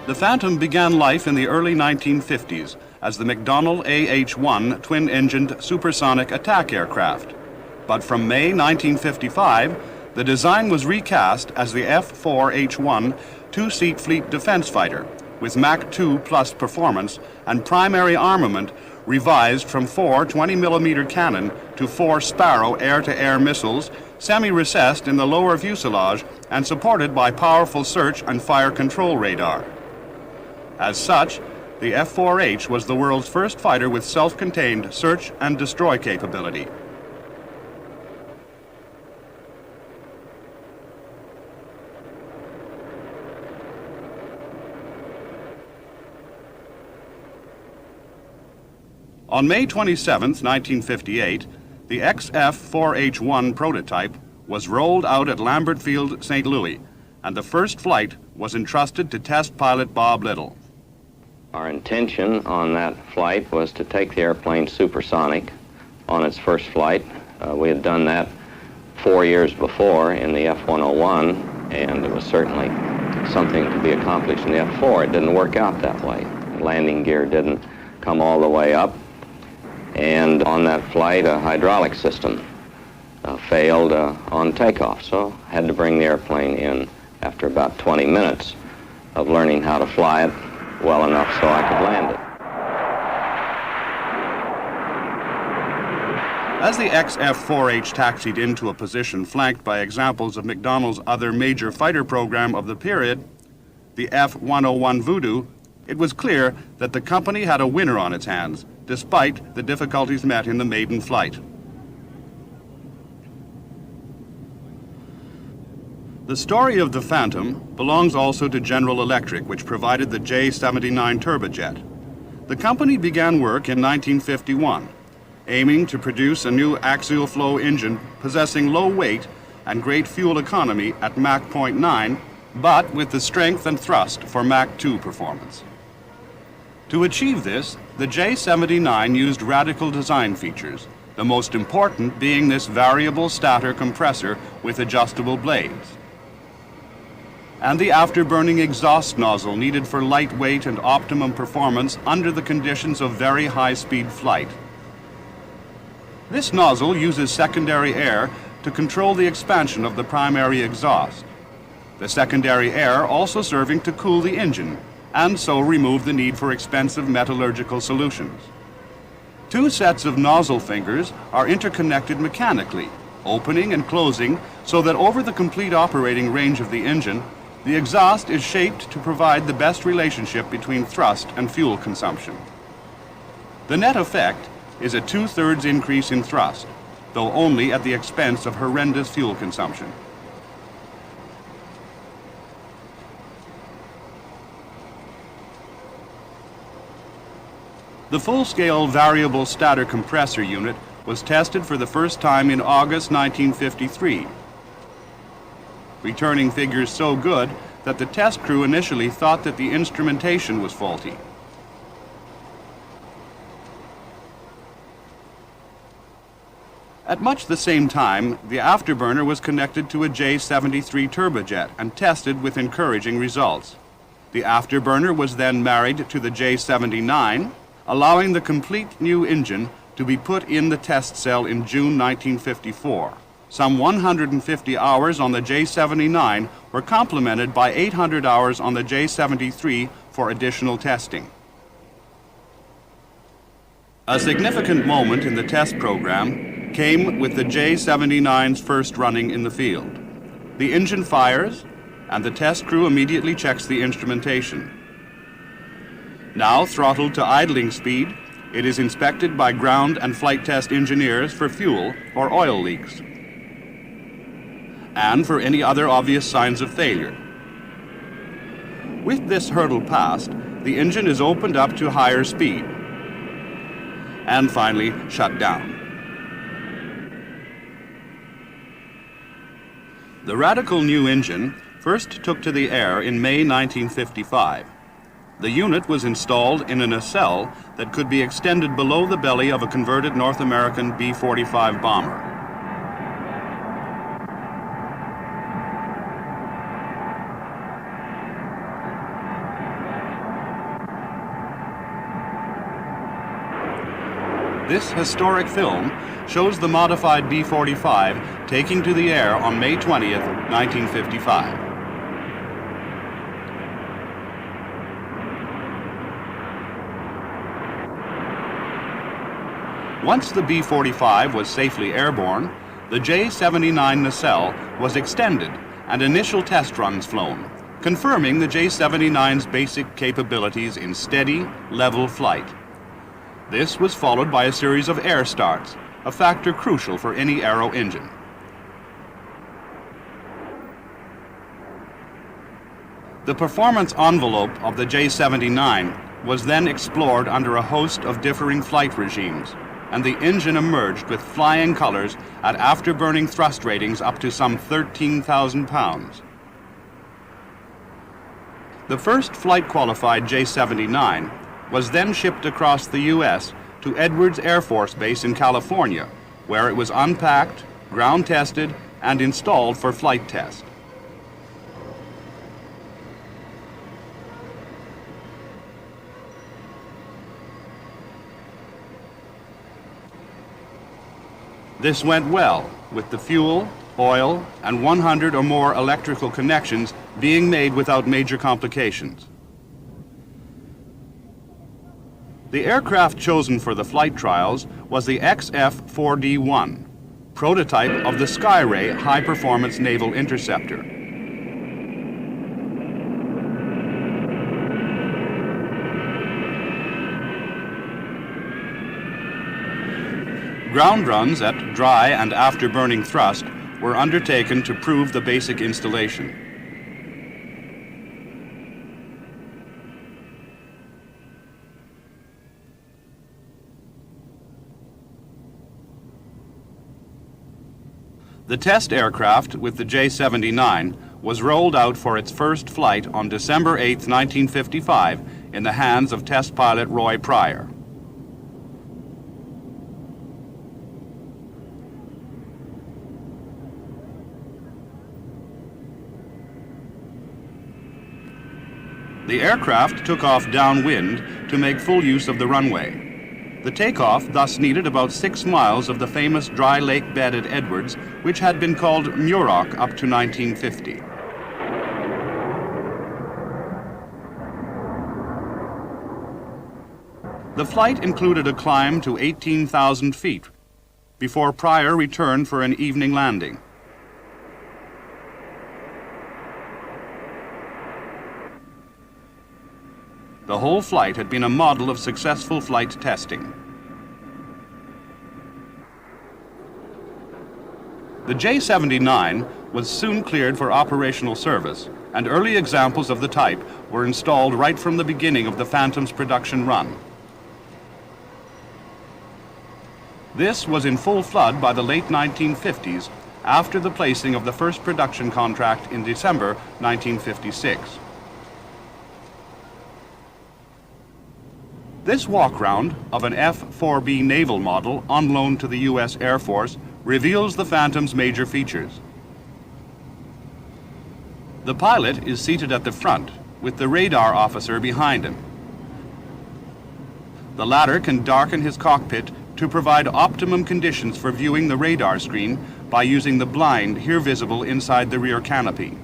The Phantom began life in the early 1950s as the McDonnell AH-1 twin-engined supersonic attack aircraft. But from May 1955, the design was recast as the F-4 H-1 two-seat fleet defense fighter with Mach 2 plus performance and primary armament revised from 4 20mm cannon to 4 Sparrow air-to-air missiles, semi-recessed in the lower fuselage and supported by powerful search and fire control radar. As such, the F-4H was the world's first fighter with self-contained search and destroy capability. On May 27, 1958, the XF-4H-1 prototype was rolled out at Lambert Field, St. Louis, and the first flight was entrusted to test pilot Bob Little. Our intention on that flight was to take the airplane supersonic on its first flight. We had done that 4 years before in the F-101, and it was certainly something to be accomplished in the F-4. It didn't work out that way. The landing gear didn't come all the way up, and on that flight a hydraulic system failed on takeoff, so I had to bring the airplane in after about 20 minutes of learning how to fly it well enough so I could land it. As the XF-4H taxied into a position flanked by examples of McDonnell's other major fighter program of the period, the F-101 Voodoo, it was clear that the company had a winner on its hands, despite the difficulties met in the maiden flight. The story of the Phantom belongs also to General Electric, which provided the J-79 turbojet. The company began work in 1951, aiming to produce a new axial flow engine possessing low weight and great fuel economy at Mach 0.9, but with the strength and thrust for Mach 2 performance. To achieve this, the J-79 used radical design features, the most important being this variable stator compressor with adjustable blades, and the afterburning exhaust nozzle needed for lightweight and optimum performance under the conditions of very high-speed flight. This nozzle uses secondary air to control the expansion of the primary exhaust, the secondary air also serving to cool the engine, and so remove the need for expensive metallurgical solutions. Two sets of nozzle fingers are interconnected mechanically, opening and closing so that over the complete operating range of the engine, the exhaust is shaped to provide the best relationship between thrust and fuel consumption. The net effect is a 2/3 increase in thrust, though only at the expense of horrendous fuel consumption. The full-scale variable stator compressor unit was tested for the first time in August 1953, returning figures so good that the test crew initially thought that the instrumentation was faulty. At much the same time, the afterburner was connected to a J-73 turbojet and tested with encouraging results. The afterburner was then married to the J-79, allowing the complete new engine to be put in the test cell in June 1954. Some 150 hours on the J-79 were complemented by 800 hours on the J-73 for additional testing. A significant moment in the test program came with the J-79's first running in the field. The engine fires, and the test crew immediately checks the instrumentation. Now throttled to idling speed, it is inspected by ground and flight test engineers for fuel or oil leaks, and for any other obvious signs of failure. With this hurdle passed, the engine is opened up to higher speed, and finally shut down. The radical new engine first took to the air in May 1955. The unit was installed in a nacelle that could be extended below the belly of a converted North American B-45 bomber. This historic film shows the modified B-45 taking to the air on May 20th, 1955. Once the B-45 was safely airborne, the J-79 nacelle was extended and initial test runs flown, confirming the J-79's basic capabilities in steady, level flight. This was followed by a series of air starts, a factor crucial for any aero engine. The performance envelope of the J-79 was then explored under a host of differing flight regimes, and the engine emerged with flying colors at afterburning thrust ratings up to some 13,000 pounds. The first flight-qualified J-79 was then shipped across the U.S. to Edwards Air Force Base in California, where it was unpacked, ground-tested, and installed for flight test. This went well, with the fuel, oil, and 100 or more electrical connections being made without major complications. The aircraft chosen for the flight trials was the XF-4D-1, prototype of the Skyray high-performance naval interceptor. Ground runs at dry and afterburning thrust were undertaken to prove the basic installation. The test aircraft with the J-79 was rolled out for its first flight on December 8, 1955, in the hands of test pilot Roy Pryor. The aircraft took off downwind to make full use of the runway. The takeoff thus needed about 6 miles of the famous dry lake bed at Edwards, which had been called Muroc up to 1950. The flight included a climb to 18,000 feet before Pryor returned for an evening landing. The whole flight had been a model of successful flight testing. The J-79 was soon cleared for operational service, and early examples of the type were installed right from the beginning of the Phantom's production run. This was in full flood by the late 1950s, after the placing of the first production contract in December 1956. This walk-round of an F-4B naval model on loan to the U.S. Air Force reveals the Phantom's major features. The pilot is seated at the front, with the radar officer behind him. The latter can darken his cockpit to provide optimum conditions for viewing the radar screen by using the blind here visible inside the rear canopy.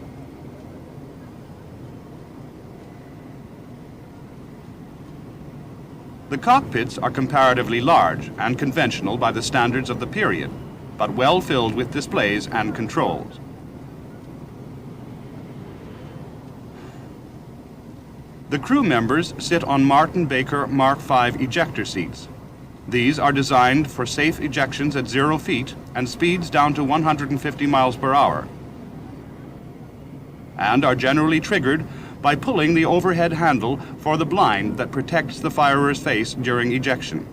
The cockpits are comparatively large and conventional by the standards of the period, but well filled with displays and controls. The crew members sit on Martin Baker Mark V ejector seats. These are designed for safe ejections at 0 feet and speeds down to 150 miles per hour, and are generally triggered by pulling the overhead handle for the blind that protects the firer's face during ejection.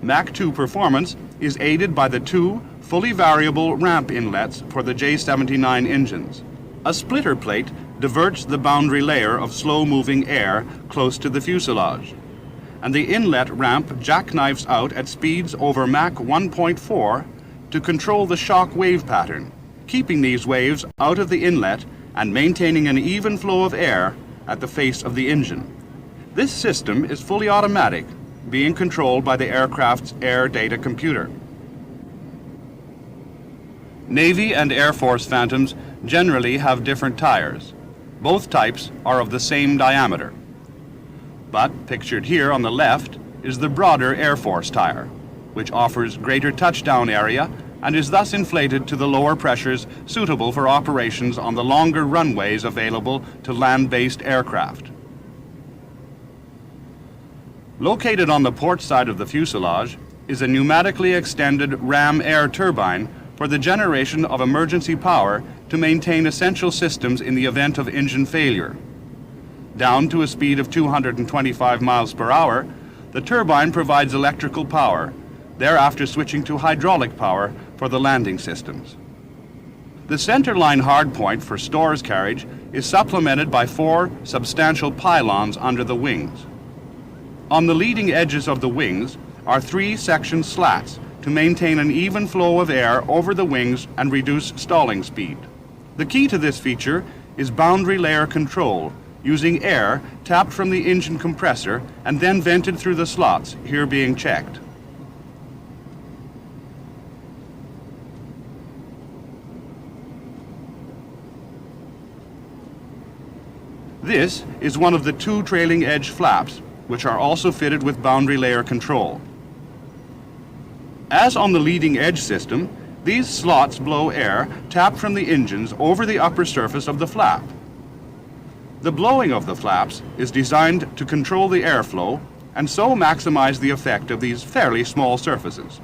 Mach 2 performance is aided by the two fully variable ramp inlets for the J-79 engines. A splitter plate diverts the boundary layer of slow-moving air close to the fuselage, and the inlet ramp jackknifes out at speeds over Mach 1.4 to control the shock wave pattern, keeping these waves out of the inlet and maintaining an even flow of air at the face of the engine. This system is fully automatic, being controlled by the aircraft's air data computer. Navy and Air Force Phantoms generally have different tires. Both types are of the same diameter. But pictured here on the left is the broader Air Force tire, which offers greater touchdown area and is thus inflated to the lower pressures suitable for operations on the longer runways available to land-based aircraft. Located on the port side of the fuselage is a pneumatically extended ram air turbine for the generation of emergency power to maintain essential systems in the event of engine failure. Down to a speed of 225 miles per hour, the turbine provides electrical power, thereafter switching to hydraulic power for the landing systems. The centerline hardpoint for stores carriage is supplemented by 4 substantial pylons under the wings. On the leading edges of the wings are 3 section slats to maintain an even flow of air over the wings and reduce stalling speed. The key to this feature is boundary layer control, using air tapped from the engine compressor and then vented through the slots, here being checked. This is one of the 2 trailing edge flaps, which are also fitted with boundary layer control. As on the leading edge system, these slots blow air tapped from the engines over the upper surface of the flap. The blowing of the flaps is designed to control the airflow and so maximize the effect of these fairly small surfaces.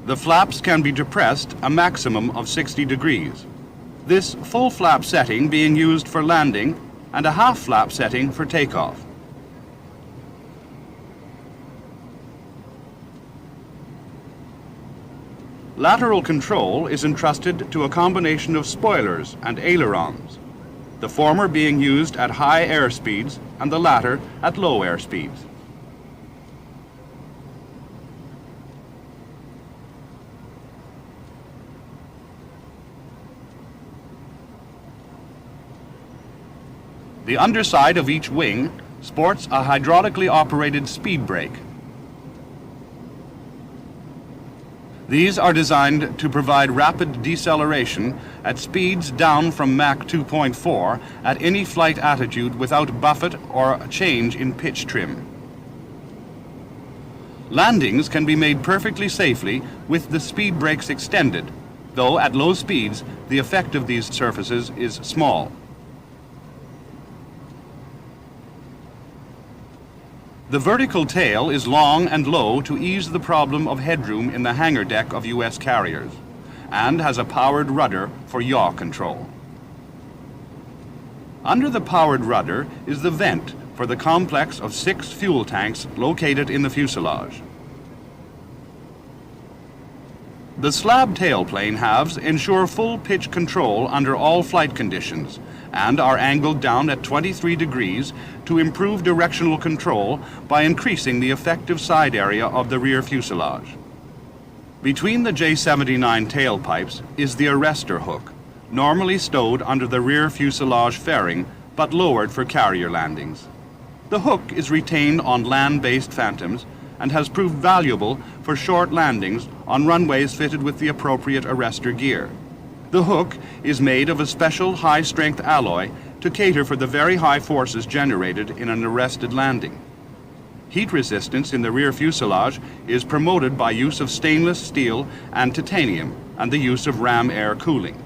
The flaps can be depressed a maximum of 60 degrees. This full flap setting being used for landing and a half flap setting for takeoff. Lateral control is entrusted to a combination of spoilers and ailerons, the former being used at high air speeds and the latter at low air speeds. The underside of each wing sports a hydraulically operated speed brake. These are designed to provide rapid deceleration at speeds down from Mach 2.4 at any flight attitude without buffet or a change in pitch trim. Landings can be made perfectly safely with the speed brakes extended, though at low speeds the effect of these surfaces is small. The vertical tail is long and low to ease the problem of headroom in the hangar deck of U.S. carriers, and has a powered rudder for yaw control. Under the powered rudder is the vent for the complex of 6 fuel tanks located in the fuselage. The slab tailplane halves ensure full pitch control under all flight conditions and are angled down at 23 degrees to improve directional control by increasing the effective side area of the rear fuselage. Between the J-79 tailpipes is the arrestor hook, normally stowed under the rear fuselage fairing but lowered for carrier landings. The hook is retained on land-based Phantoms and has proved valuable for short landings on runways fitted with the appropriate arrestor gear. The hook is made of a special high-strength alloy to cater for the very high forces generated in an arrested landing. Heat resistance in the rear fuselage is promoted by use of stainless steel and titanium and the use of ram air cooling.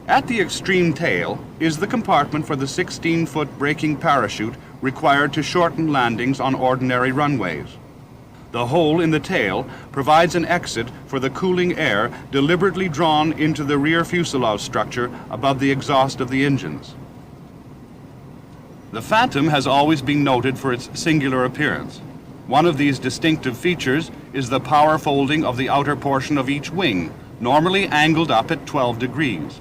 At the extreme tail is the compartment for the 16-foot braking parachute required to shorten landings on ordinary runways. The hole in the tail provides an exit for the cooling air deliberately drawn into the rear fuselage structure above the exhaust of the engines. The Phantom has always been noted for its singular appearance. One of these distinctive features is the power folding of the outer portion of each wing, normally angled up at 12 degrees.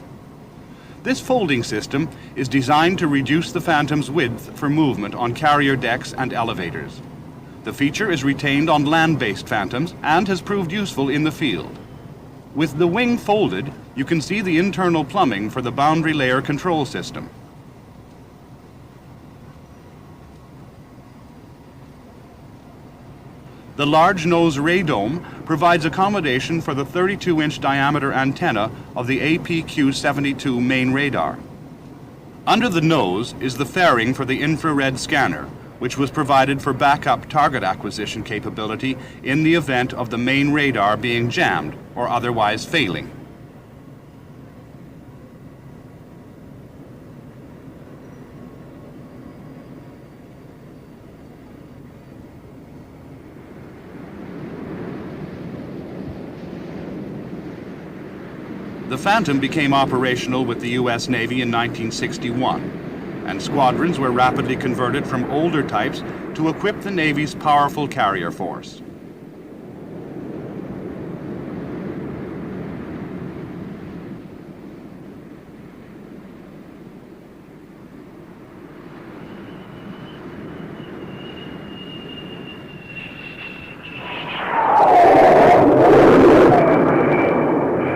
This folding system is designed to reduce the Phantom's width for movement on carrier decks and elevators. The feature is retained on land-based Phantoms and has proved useful in the field. With the wing folded, you can see the internal plumbing for the boundary layer control system. The large nose radome provides accommodation for the 32-inch diameter antenna of the APQ-72 main radar. Under the nose is the fairing for the infrared scanner, which was provided for backup target acquisition capability in the event of the main radar being jammed or otherwise failing. The Phantom became operational with the U.S. Navy in 1961, and squadrons were rapidly converted from older types to equip the Navy's powerful carrier force.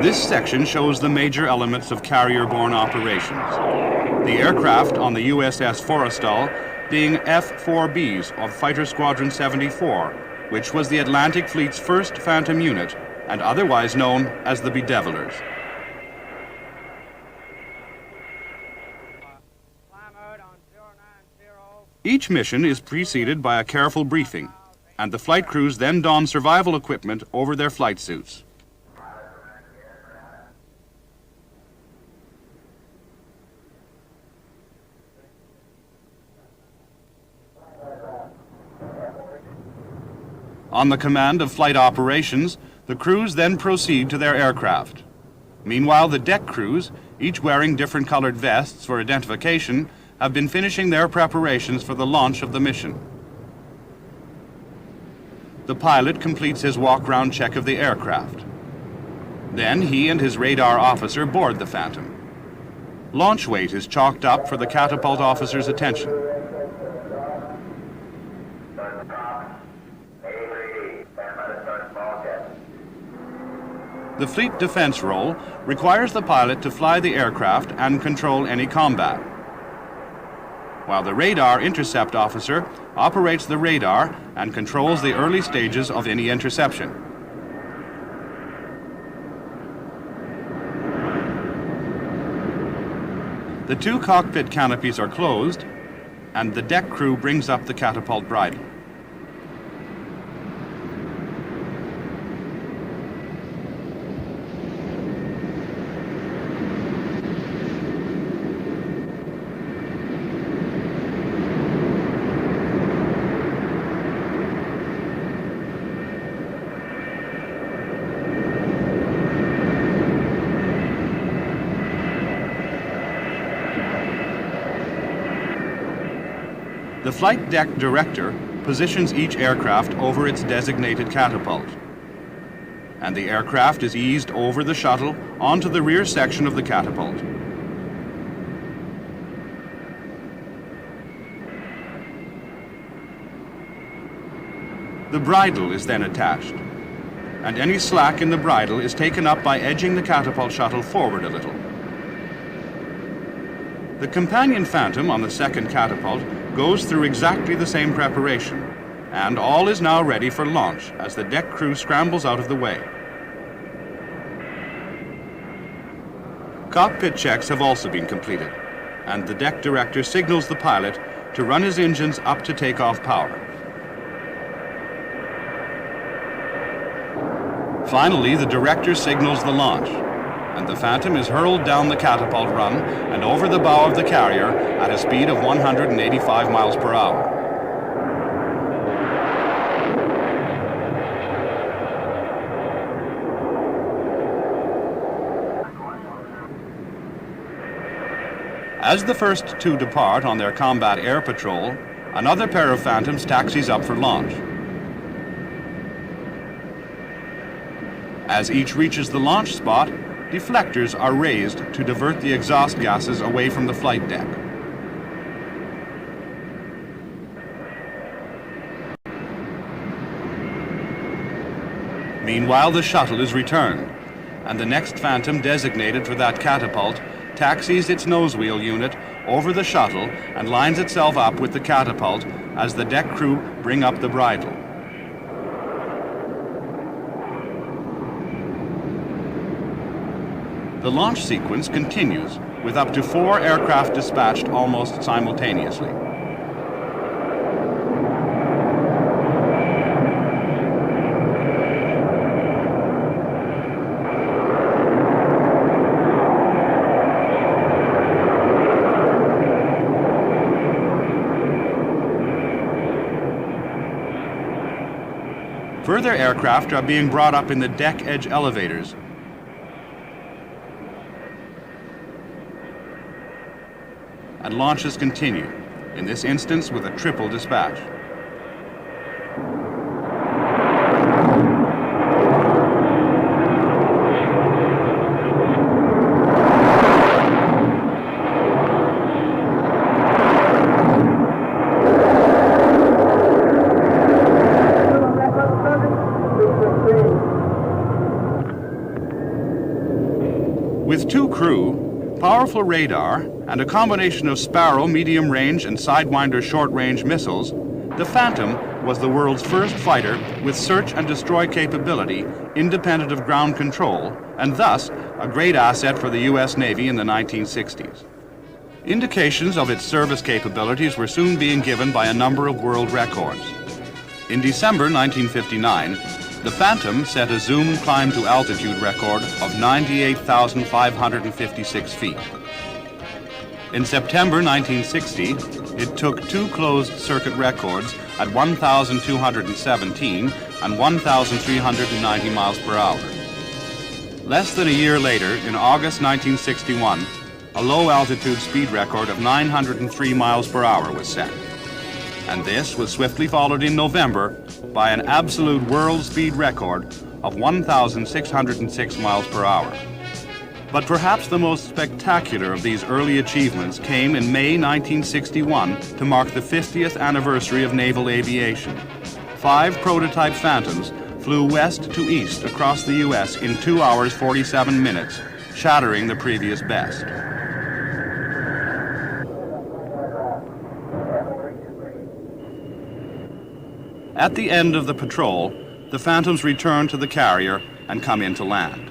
This section shows the major elements of carrier-borne operations. The aircraft on the USS Forrestal being F-4Bs of Fighter Squadron 74, which was the Atlantic Fleet's first Phantom unit and otherwise known as the Bedevilers. Each mission is preceded by a careful briefing, and the flight crews then don survival equipment over their flight suits. On the command of flight operations, the crews then proceed to their aircraft. Meanwhile, the deck crews, each wearing different colored vests for identification, have been finishing their preparations for the launch of the mission. The pilot completes his walk-round check of the aircraft. Then he and his radar officer board the Phantom. Launch weight is chalked up for the catapult officer's attention. The fleet defense role requires the pilot to fly the aircraft and control any combat, while the radar intercept officer operates the radar and controls the early stages of any interception. The two cockpit canopies are closed, and the deck crew brings up the catapult bridle. The flight deck director positions each aircraft over its designated catapult, and the aircraft is eased over the shuttle onto the rear section of the catapult. The bridle is then attached, and any slack in the bridle is taken up by edging the catapult shuttle forward a little. The companion Phantom on the second catapult goes through exactly the same preparation, and all is now ready for launch as the deck crew scrambles out of the way. Cockpit checks have also been completed, and the deck director signals the pilot to run his engines up to takeoff power. Finally, the director signals the launch, and the Phantom is hurled down the catapult run and over the bow of the carrier at a speed of 185 miles per hour. As the first two depart on their combat air patrol, another pair of Phantoms taxis up for launch. As each reaches the launch spot, deflectors are raised to divert the exhaust gases away from the flight deck. Meanwhile, the shuttle is returned, and the next Phantom designated for that catapult taxis its nose wheel unit over the shuttle and lines itself up with the catapult as the deck crew bring up the bridle. The launch sequence continues with up to 4 aircraft dispatched almost simultaneously. Further aircraft are being brought up in the deck edge elevators. And launches continue, in this instance with a triple dispatch. With 2 crew, powerful radar, and a combination of Sparrow medium-range and Sidewinder short-range missiles, the Phantom was the world's first fighter with search and destroy capability independent of ground control, and thus a great asset for the U.S. Navy in the 1960s. Indications of its service capabilities were soon being given by a number of world records. In December 1959, the Phantom set a zoom climb to altitude record of 98,556 feet. In September 1960, it took 2 closed circuit records at 1,217 and 1,390 miles per hour. Less than a year later, in August 1961, a low altitude speed record of 903 miles per hour was set. And this was swiftly followed in November by an absolute world speed record of 1,606 miles per hour. But perhaps the most spectacular of these early achievements came in May 1961 to mark the 50th anniversary of naval aviation. 5 prototype Phantoms flew west to east across the U.S. in 2 hours 47 minutes, shattering the previous best. At the end of the patrol, the Phantoms return to the carrier and come in to land.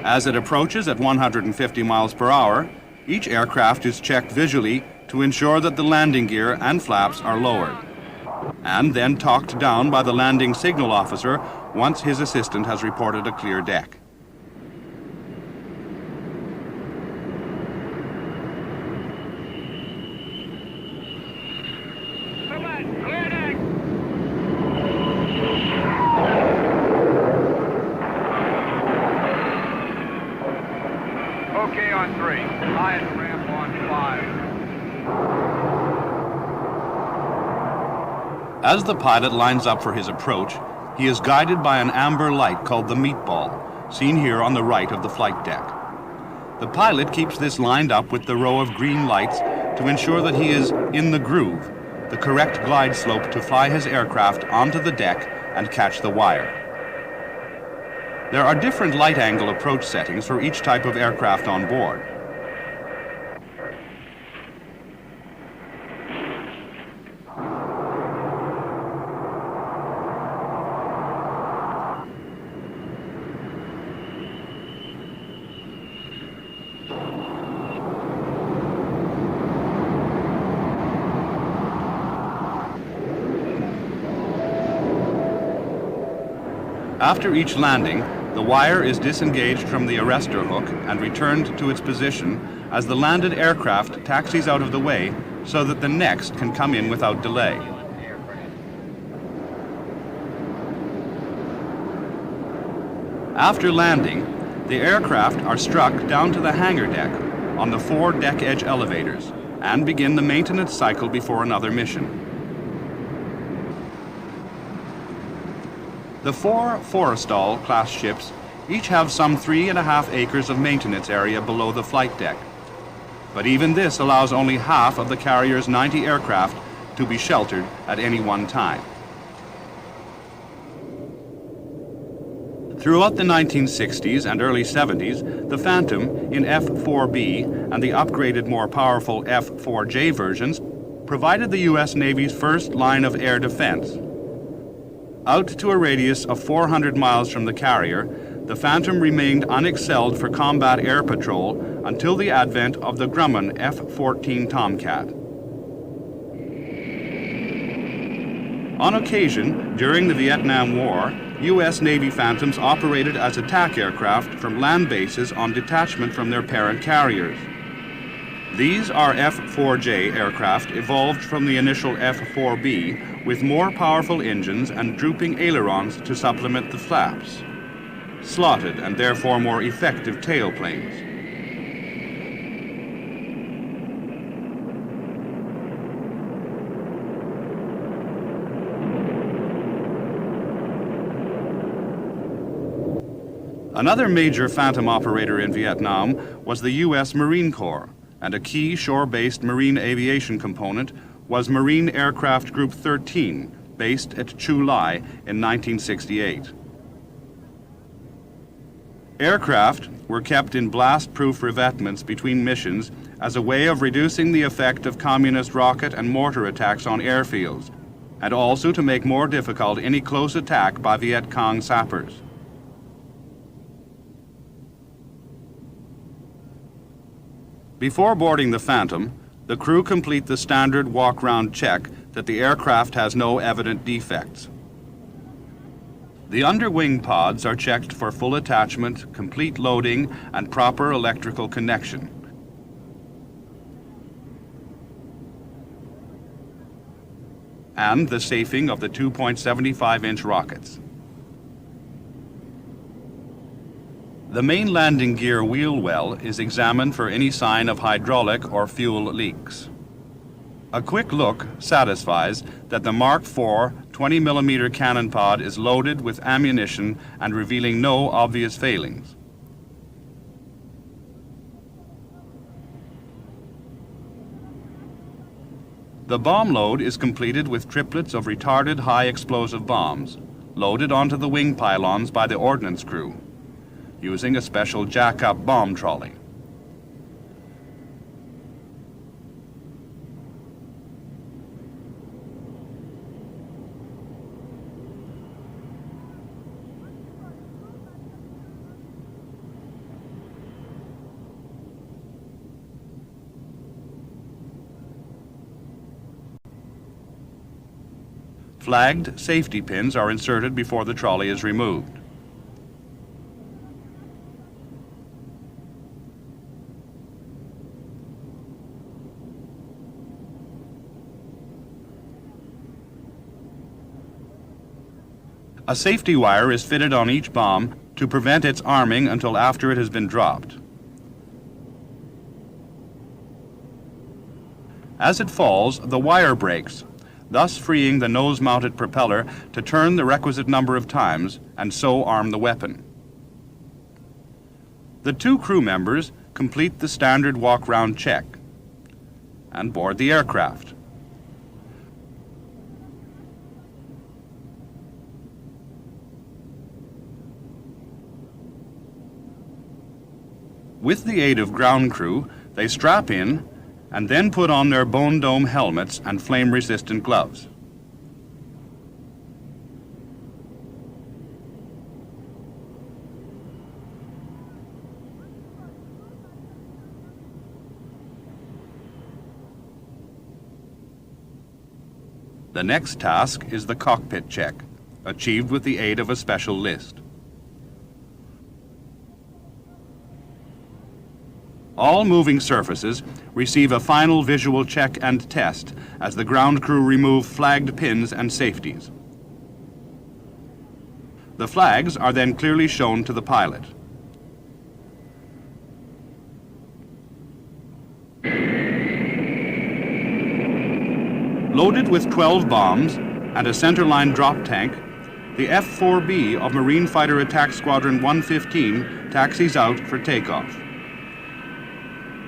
As it approaches at 150 miles per hour, each aircraft is checked visually to ensure that the landing gear and flaps are lowered, and then talked down by the landing signal officer once his assistant has reported a clear deck. Okay on 3. Highest ramp on 5. As the pilot lines up for his approach, he is guided by an amber light called the meatball, seen here on the right of the flight deck. The pilot keeps this lined up with the row of green lights to ensure that he is in the groove, the correct glide slope to fly his aircraft onto the deck and catch the wire. There are different light angle approach settings for each type of aircraft on board. After each landing, the wire is disengaged from the arrestor hook and returned to its position as the landed aircraft taxis out of the way so that the next can come in without delay. After landing, the aircraft are struck down to the hangar deck on the 4 deck edge elevators and begin the maintenance cycle before another mission. The 4 Forrestal class ships each have some 3.5 acres of maintenance area below the flight deck. But even this allows only half of the carrier's 90 aircraft to be sheltered at any one time. Throughout the 1960s and early 70s, the Phantom in F-4B and the upgraded, more powerful F-4J versions provided the U.S. Navy's first line of air defense. Out to a radius of 400 miles from the carrier, the Phantom remained unexcelled for combat air patrol until the advent of the Grumman F-14 Tomcat. On occasion, during the Vietnam War, U.S. Navy Phantoms operated as attack aircraft from land bases on detachment from their parent carriers. These are F-4J aircraft evolved from the initial F-4B with more powerful engines and drooping ailerons to supplement the flaps, slotted and therefore more effective tailplanes. Another major Phantom operator in Vietnam was the U.S. Marine Corps, and a key shore-based marine aviation component was Marine Aircraft Group 13, based at Chu Lai in 1968. Aircraft were kept in blast-proof revetments between missions as a way of reducing the effect of communist rocket and mortar attacks on airfields, and also to make more difficult any close attack by Viet Cong sappers. Before boarding the Phantom, the crew complete the standard walk-round check that the aircraft has no evident defects. The underwing pods are checked for full attachment, complete loading, and proper electrical connection. And the safing of the 2.75-inch rockets. The main landing gear wheel well is examined for any sign of hydraulic or fuel leaks. A quick look satisfies that the Mark IV 20mm cannon pod is loaded with ammunition and revealing no obvious failings. The bomb load is completed with triplets of retarded high explosive bombs, loaded onto the wing pylons by the ordnance crew, using a special jack-up bomb trolley. Flagged safety pins are inserted before the trolley is removed. A safety wire is fitted on each bomb to prevent its arming until after it has been dropped. As it falls, the wire breaks, thus freeing the nose-mounted propeller to turn the requisite number of times and so arm the weapon. The 2 crew members complete the standard walk-round check and board the aircraft. With the aid of ground crew, they strap in and then put on their bone dome helmets and flame-resistant gloves. The next task is the cockpit check, achieved with the aid of a special list. All moving surfaces receive a final visual check and test as the ground crew remove flagged pins and safeties. The flags are then clearly shown to the pilot. Loaded with 12 bombs and a centerline drop tank, the F-4B of Marine Fighter Attack Squadron 115 taxis out for takeoff.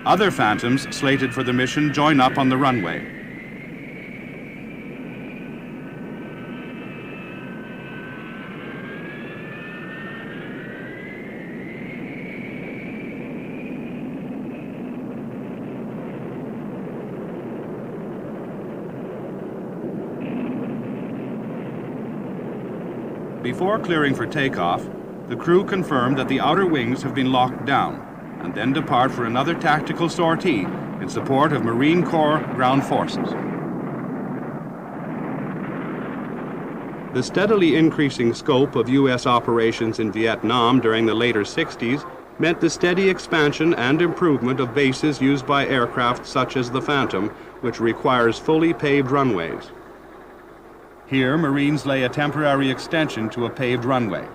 Other Phantoms slated for the mission join up on the runway. Before clearing for takeoff, the crew confirmed that the outer wings have been locked down and then depart for another tactical sortie in support of Marine Corps ground forces. The steadily increasing scope of U.S. operations in Vietnam during the later 60s meant the steady expansion and improvement of bases used by aircraft such as the Phantom, which requires fully paved runways. Here, Marines lay a temporary extension to a paved runway.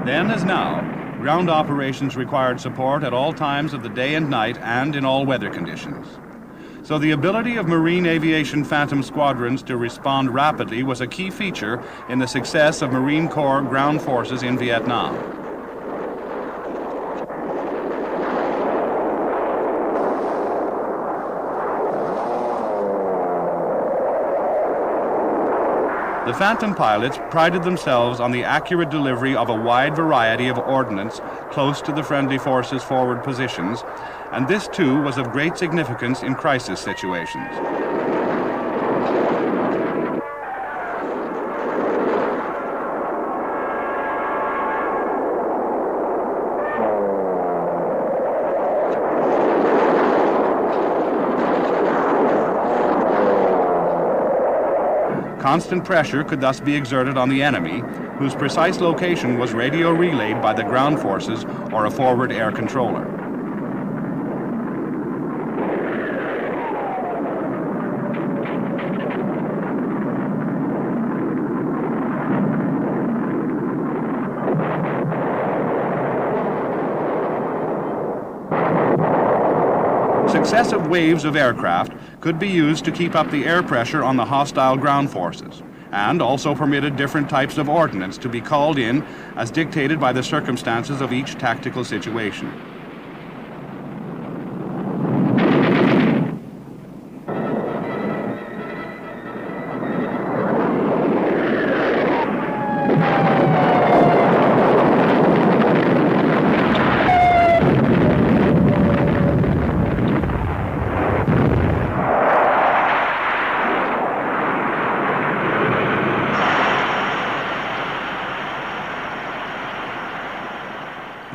Then, as now, ground operations required support at all times of the day and night and in all weather conditions. So the ability of Marine Aviation Phantom squadrons to respond rapidly was a key feature in the success of Marine Corps ground forces in Vietnam. The Phantom pilots prided themselves on the accurate delivery of a wide variety of ordnance close to the friendly forces' forward positions, and this too was of great significance in crisis situations. Constant pressure could thus be exerted on the enemy, whose precise location was radio relayed by the ground forces or a forward air controller. Successive waves of aircraft could be used to keep up the air pressure on the hostile ground forces, and also permitted different types of ordnance to be called in as dictated by the circumstances of each tactical situation.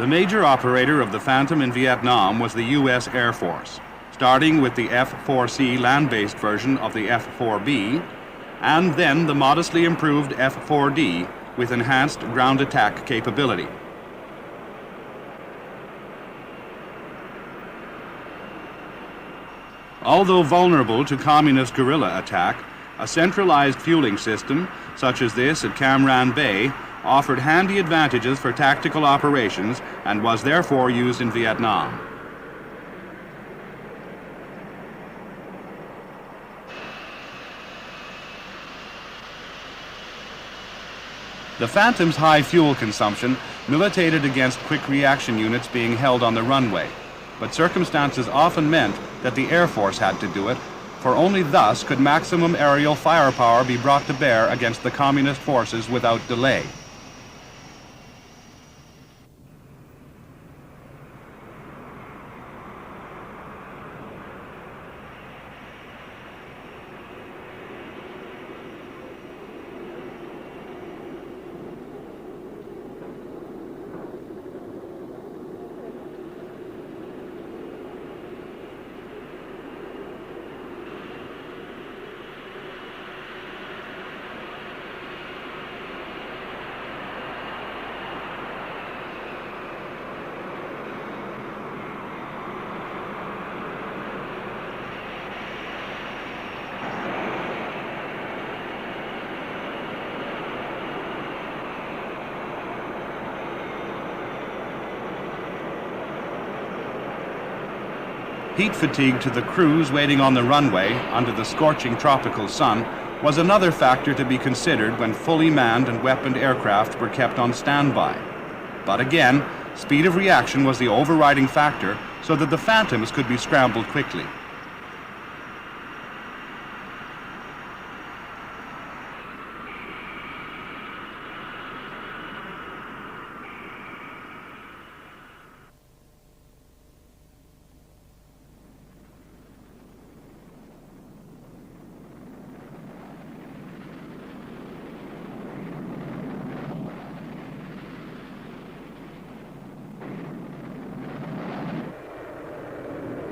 The major operator of the Phantom in Vietnam was the U.S. Air Force, starting with the F-4C land-based version of the F-4B, and then the modestly improved F-4D with enhanced ground attack capability. Although vulnerable to communist guerrilla attack, a centralized fueling system, such as this at Cam Ranh Bay, offered handy advantages for tactical operations and was therefore used in Vietnam. The Phantom's high fuel consumption militated against quick reaction units being held on the runway, but circumstances often meant that the Air Force had to do it, for only thus could maximum aerial firepower be brought to bear against the communist forces without delay. Heat fatigue to the crews waiting on the runway under the scorching tropical sun was another factor to be considered when fully manned and weaponed aircraft were kept on standby. But again, speed of reaction was the overriding factor so that the Phantoms could be scrambled quickly.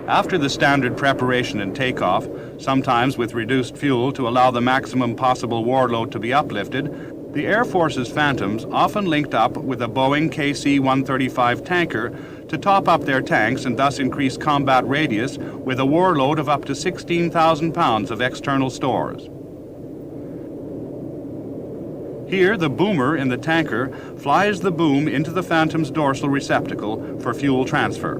After the standard preparation and takeoff, sometimes with reduced fuel to allow the maximum possible warload to be uplifted, the Air Force's Phantoms often linked up with a Boeing KC-135 tanker to top up their tanks and thus increase combat radius with a warload of up to 16,000 pounds of external stores. Here, the boomer in the tanker flies the boom into the Phantom's dorsal receptacle for fuel transfer.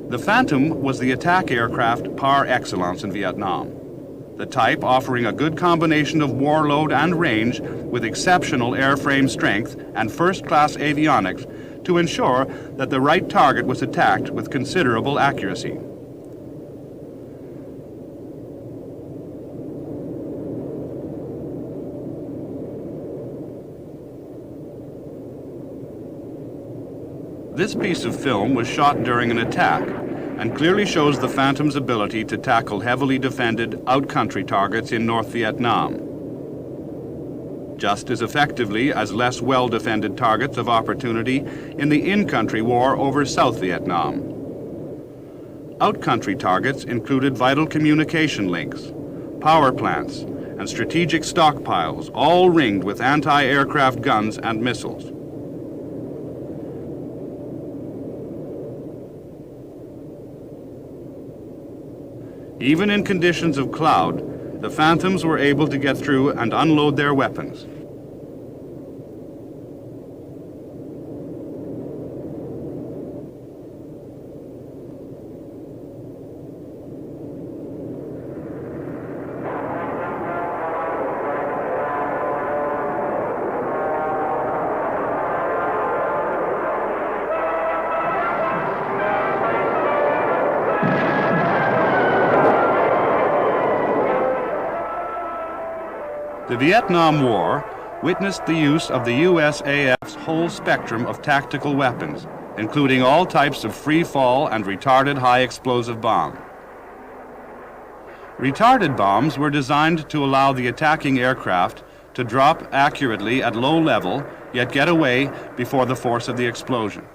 The Phantom was the attack aircraft par excellence in Vietnam, the type offering a good combination of warload and range with exceptional airframe strength and first-class avionics to ensure that the right target was attacked with considerable accuracy. This piece of film was shot during an attack and clearly shows the Phantom's ability to tackle heavily defended out-country targets in North Vietnam, just as effectively as less well-defended targets of opportunity in the in-country war over South Vietnam. Out-country targets included vital communication links, power plants, and strategic stockpiles, all ringed with anti-aircraft guns and missiles. Even in conditions of cloud, the Phantoms were able to get through and unload their weapons. The Vietnam War witnessed the use of the USAF's whole spectrum of tactical weapons, including all types of free-fall and retarded high-explosive bomb. Retarded bombs were designed to allow the attacking aircraft to drop accurately at low level, yet get away before the force of the explosion.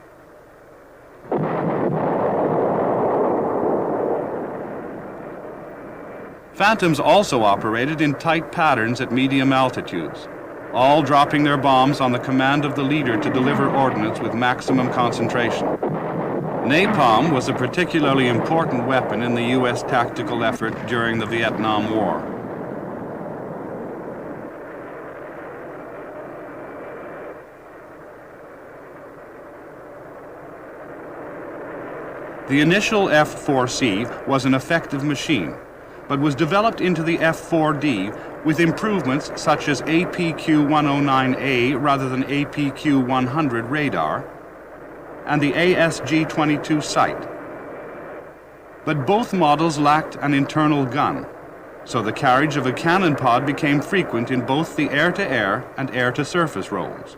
Phantoms also operated in tight patterns at medium altitudes, all dropping their bombs on the command of the leader to deliver ordnance with maximum concentration. Napalm was a particularly important weapon in the U.S. tactical effort during the Vietnam War. The initial F-4C was an effective machine, but was developed into the F-4D with improvements such as APQ-109A rather than APQ-100 radar and the ASG-22 sight. But both models lacked an internal gun, so the carriage of a cannon pod became frequent in both the air-to-air and air-to-surface roles.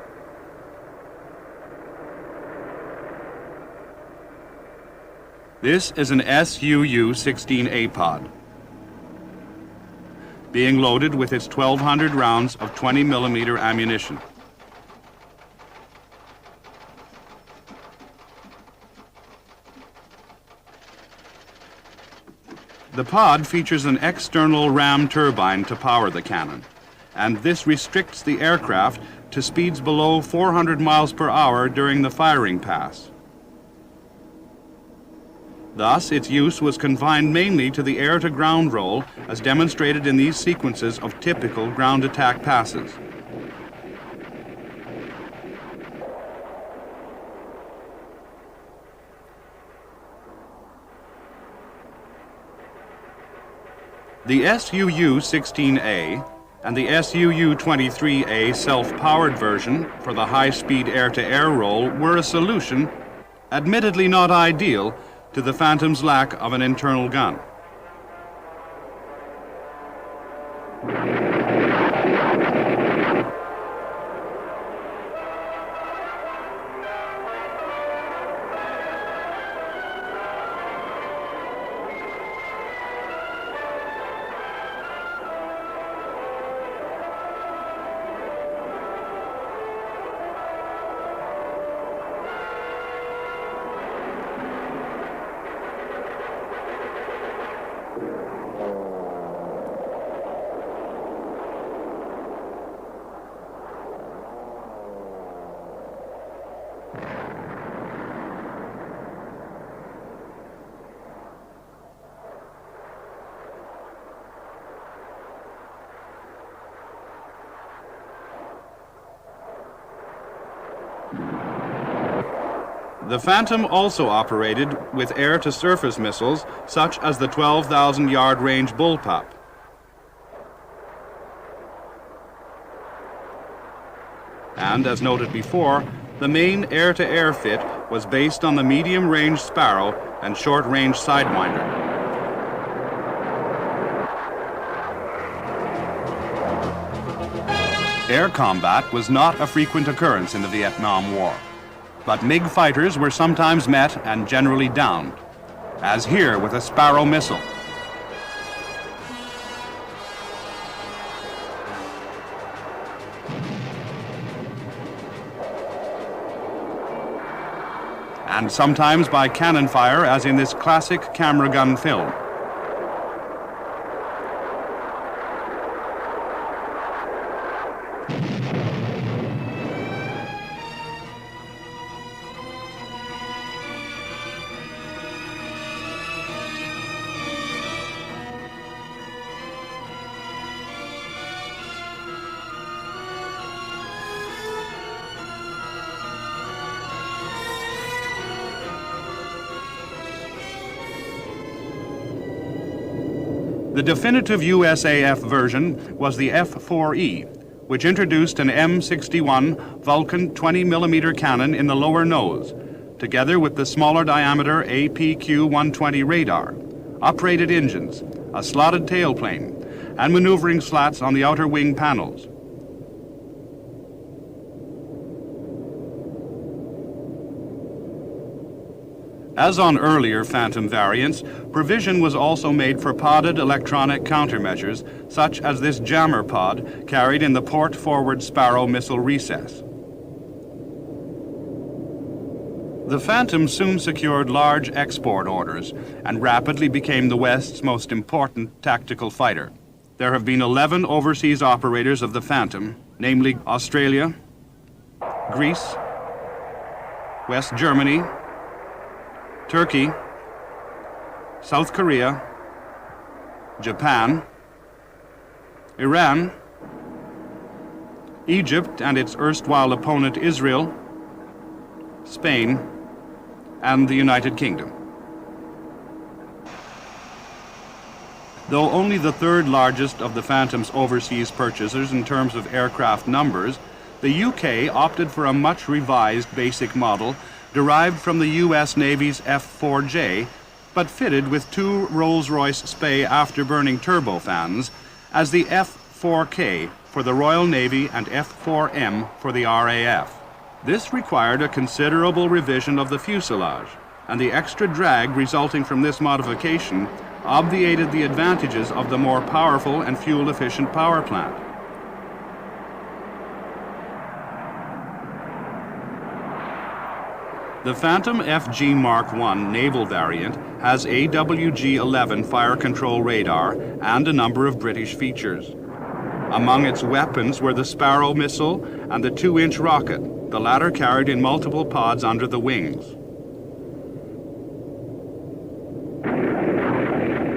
This is an SUU-16A pod, being loaded with its 1,200 rounds of 20mm ammunition. The pod features an external ram turbine to power the cannon, and this restricts the aircraft to speeds below 400 miles per hour during the firing pass. Thus, its use was confined mainly to the air-to-ground role, as demonstrated in these sequences of typical ground attack passes. The SUU-16A and the SUU-23A self-powered version for the high-speed air-to-air role were a solution, admittedly not ideal, to the Phantom's lack of an internal gun. The Phantom also operated with air-to-surface missiles, such as the 12,000-yard range bullpup. And, as noted before, the main air-to-air fit was based on the medium-range Sparrow and short-range Sidewinder. Air combat was not a frequent occurrence in the Vietnam War, but MiG fighters were sometimes met and generally downed, as here with a Sparrow missile. And sometimes by cannon fire, as in this classic camera gun film. The definitive USAF version was the F-4E, which introduced an M61 Vulcan 20mm cannon in the lower nose, together with the smaller diameter APQ-120 radar, uprated engines, a slotted tailplane, and maneuvering slats on the outer wing panels. As on earlier Phantom variants, provision was also made for podded electronic countermeasures, such as this jammer pod carried in the port-forward Sparrow missile recess. The Phantom soon secured large export orders and rapidly became the West's most important tactical fighter. There have been 11 overseas operators of the Phantom, namely Australia, Greece, West Germany, Turkey, South Korea, Japan, Iran, Egypt and its erstwhile opponent Israel, Spain, and the United Kingdom. Though only the third largest of the Phantom's overseas purchasers in terms of aircraft numbers, the UK opted for a much revised basic model derived from the U.S. Navy's F-4J, but fitted with two Rolls-Royce Spey afterburning turbofans as the F-4K for the Royal Navy and F-4M for the RAF. This required a considerable revision of the fuselage, and the extra drag resulting from this modification obviated the advantages of the more powerful and fuel-efficient power plant. The Phantom FG Mark I naval variant has AWG-11 fire control radar and a number of British features. Among its weapons were the Sparrow missile and the 2-inch rocket, the latter carried in multiple pods under the wings.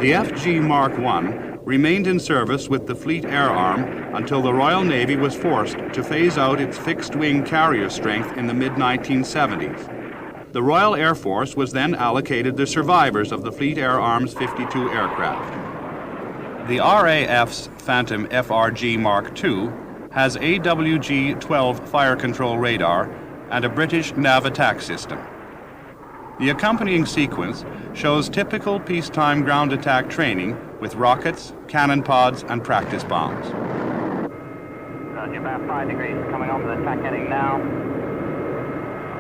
The FG Mark I remained in service with the Fleet Air Arm until the Royal Navy was forced to phase out its fixed-wing carrier strength in the mid-1970s. The Royal Air Force was then allocated the survivors of the Fleet Air Arm's 52 aircraft. The RAF's Phantom FRG Mark II has AWG-12 fire control radar and a British nav attack system. The accompanying sequence shows typical peacetime ground attack training with rockets, cannon pods, and practice bombs. Roger, about 5 degrees coming on to the attack heading now.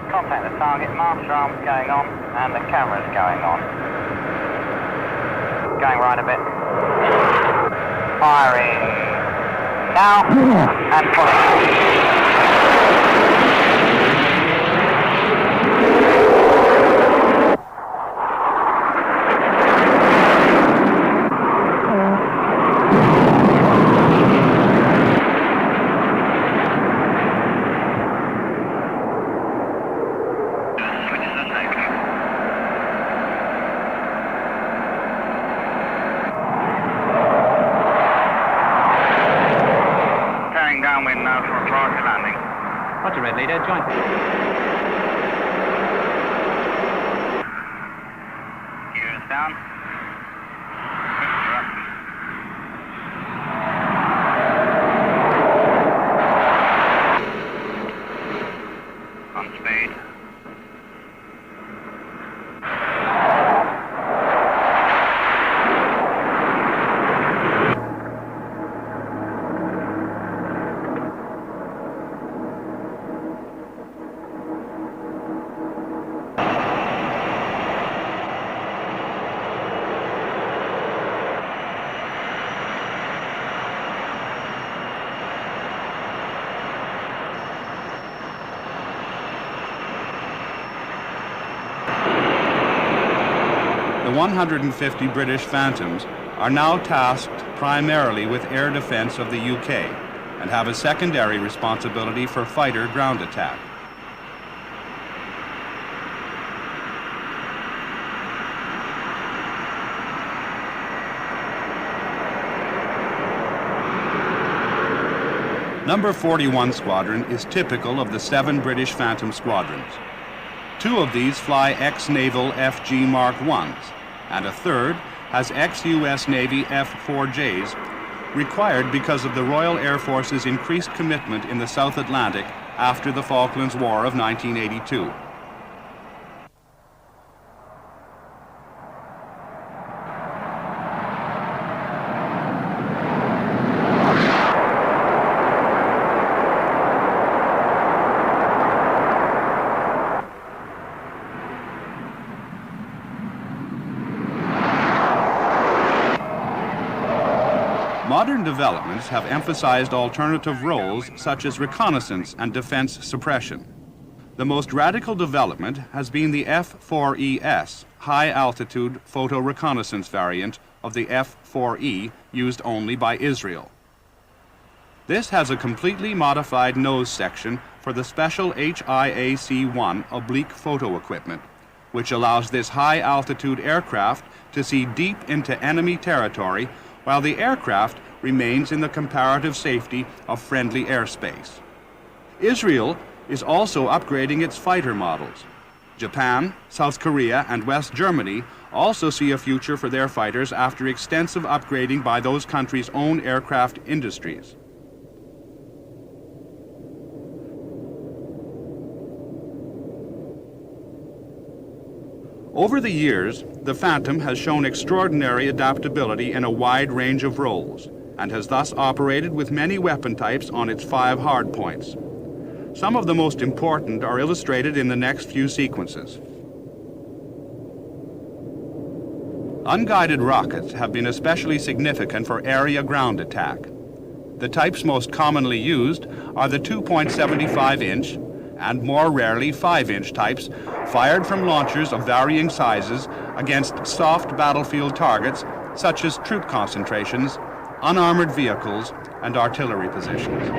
Contact the target, master arms going on, and the camera's going on. Going right a bit. Firing now, and pulling. Downwind now for a partial landing. Roger, Red Leader, join. Gears down. On speed. The 150 British Phantoms are now tasked primarily with air defense of the UK and have a secondary responsibility for fighter ground attack. Number 41 Squadron is typical of the 7 British Phantom squadrons. 2 of these fly ex-naval FG Mark I's, and a third has ex-US Navy F-4Js, required because of the Royal Air Force's increased commitment in the South Atlantic after the Falklands War of 1982. Modern developments have emphasized alternative roles such as reconnaissance and defense suppression. The most radical development has been the F-4ES, high-altitude photo reconnaissance variant of the F-4E used only by Israel. This has a completely modified nose section for the special HIAC-1 oblique photo equipment, which allows this high-altitude aircraft to see deep into enemy territory while the aircraft remains in the comparative safety of friendly airspace. Israel is also upgrading its fighter models. Japan, South Korea, and West Germany also see a future for their fighters after extensive upgrading by those countries' own aircraft industries. Over the years, the Phantom has shown extraordinary adaptability in a wide range of roles and has thus operated with many weapon types on its 5 hardpoints. Some of the most important are illustrated in the next few sequences. Unguided rockets have been especially significant for area ground attack. The types most commonly used are the 2.75-inch and more rarely 5-inch types fired from launchers of varying sizes against soft battlefield targets such as troop concentrations, unarmored vehicles, and artillery positions.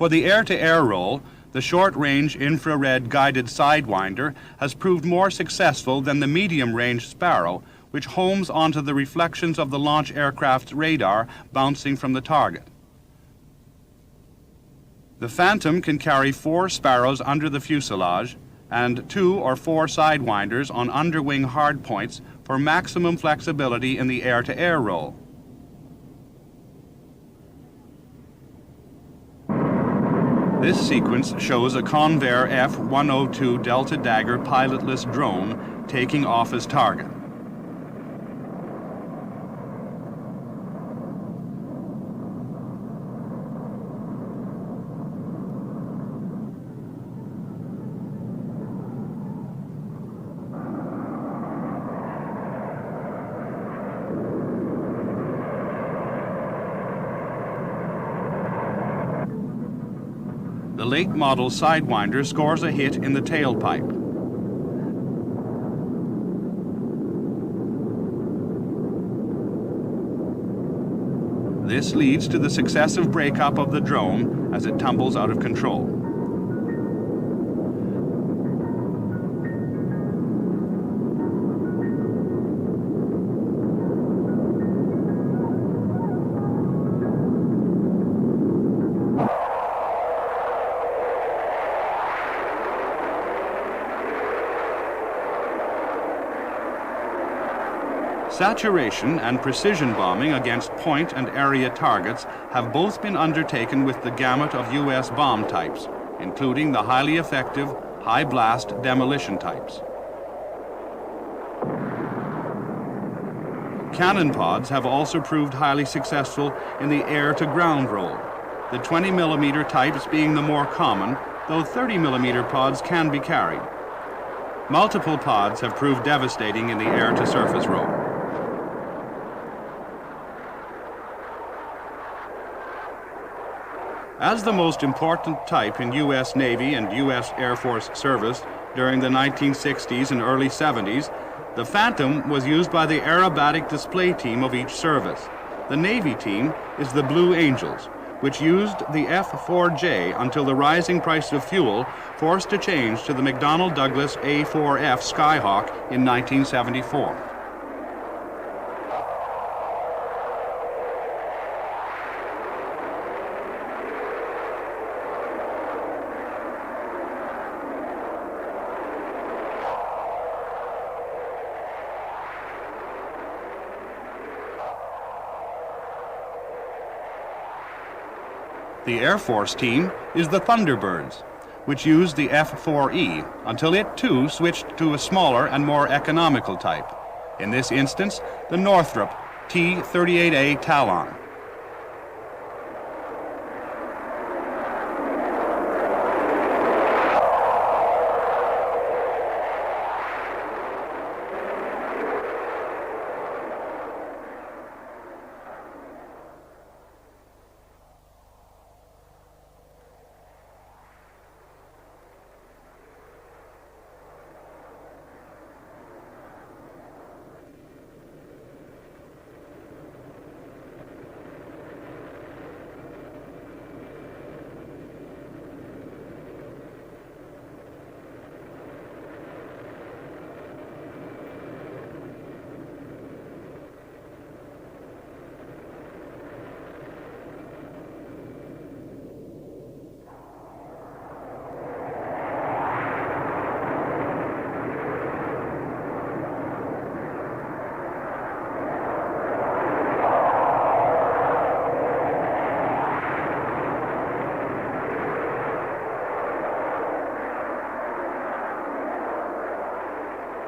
For the air-to-air role, the short-range infrared guided sidewinder has proved more successful than the medium-range Sparrow, which homes onto the reflections of the launch aircraft's radar bouncing from the target. The Phantom can carry 4 Sparrows under the fuselage and 2 or 4 sidewinders on underwing hardpoints for maximum flexibility in the air-to-air role. This sequence shows a Convair F-102 Delta Dagger pilotless drone taking off as target. The late model Sidewinder scores a hit in the tailpipe. This leads to the successive breakup of the drone as it tumbles out of control. Saturation and precision bombing against point and area targets have both been undertaken with the gamut of U.S. bomb types, including the highly effective high-blast demolition types. Cannon pods have also proved highly successful in the air-to-ground role, the 20mm types being the more common, though 30mm pods can be carried. Multiple pods have proved devastating in the air-to-surface role. As the most important type in U.S. Navy and U.S. Air Force service during the 1960s and early 70s, the Phantom was used by the aerobatic display team of each service. The Navy team is the Blue Angels, which used the F-4J until the rising price of fuel forced a change to the McDonnell Douglas A-4F Skyhawk in 1974. The Air Force team is the Thunderbirds, which used the F-4E until it too switched to a smaller and more economical type. In this instance, the Northrop T-38A Talon.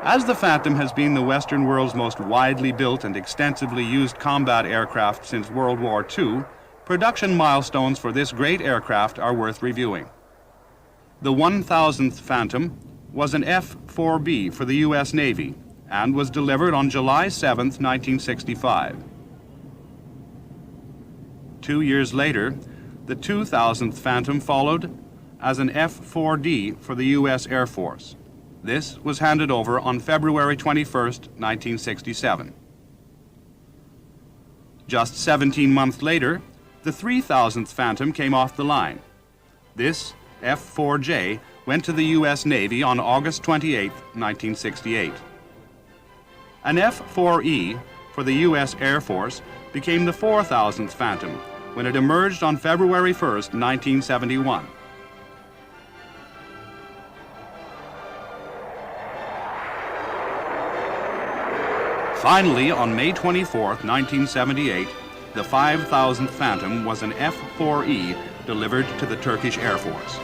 As the Phantom has been the Western world's most widely built and extensively used combat aircraft since World War II, production milestones for this great aircraft are worth reviewing. The 1000th Phantom was an F-4B for the U.S. Navy and was delivered on July 7, 1965. 2 years later, the 2000th Phantom followed as an F-4D for the U.S. Air Force. This was handed over on February 21, 1967. Just 17 months later, the 3000th Phantom came off the line. This F-4J went to the U.S. Navy on August 28, 1968. An F-4E for the U.S. Air Force became the 4,000th Phantom when it emerged on February 1, 1971. Finally, on May 24, 1978, the 5,000th Phantom was an F-4E delivered to the Turkish Air Force.